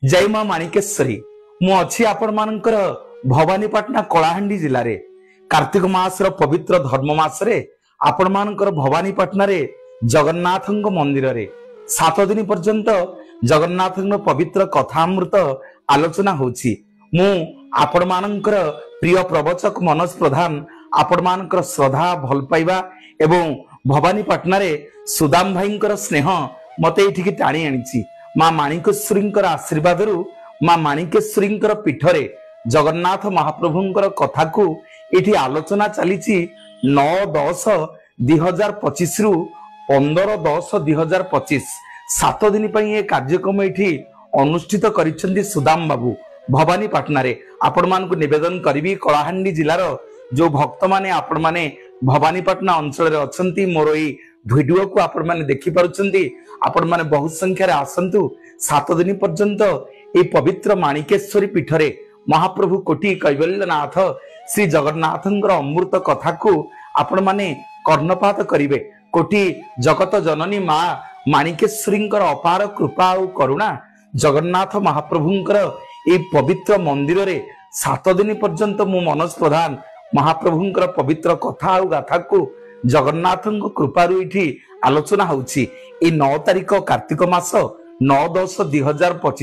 जय मां माणिकेश्वरी मु अच्छी आपण मानकर भवानीपाटना कलाहांडी जिले में कार्तिक मासर पवित्र धर्म मासरे आपण मानकर भवानीपाटना रे जगन्नाथ मंदिर रे 7 दिन पर्यंत जगन्नाथ पवित्र कथामृत आलोचना होछि। मु आपण मानकर प्रिय प्रवचक मनोज प्रधान आपण मानकर श्रद्धा भल पाइबा एवं भवानीपाटना रे सुदाम भाईंकर स्नेह मते एठिकी टाणी आनिछि। मां माणिकेश्वरींकर आशीर्वाद मां माणिकेश्वरींकर पीठरे जगन्नाथ महाप्रभुंकर कथा को एठी आलोचना चली 9-10-2025 रु 15-10-2025 7 दिन ये कार्यक्रम एठी अनुष्ठित करिसेंती सुदाम बाबू भवानीपाटना रे। आपण मानकु निवेदन करिवि कलाहांडी जिलार जो भक्त माने आपण माने भवानीपाटना अंचल रे अछंती मोर ई वीडियो को आपण माने देखि पारुचंती। आपण माने बहुत संख्या रे आसंतु 7 दिन पर्यंत ए पवित्र माणिकेश्वरी पीठरे महाप्रभु कोटि कैवल्यनाथ श्री जगन्नाथंकर अमृत कथा को आपण माने कर्णपात करिवे। कोटि जगत जननी मां माणिकेश्वरींकर अपार कृपा और करुणा जगन्नाथ महाप्रभुंकर ए पवित्र मंदिर रे 7 दिन पर्यंत मु मनोज प्रधान महाप्रभुंकर पवित्र कथा और गाथा को जगन्नाथंक कृपारु इठी आलोचना होछि। ए 9 तारिख कार्तिक मास 9-10-2025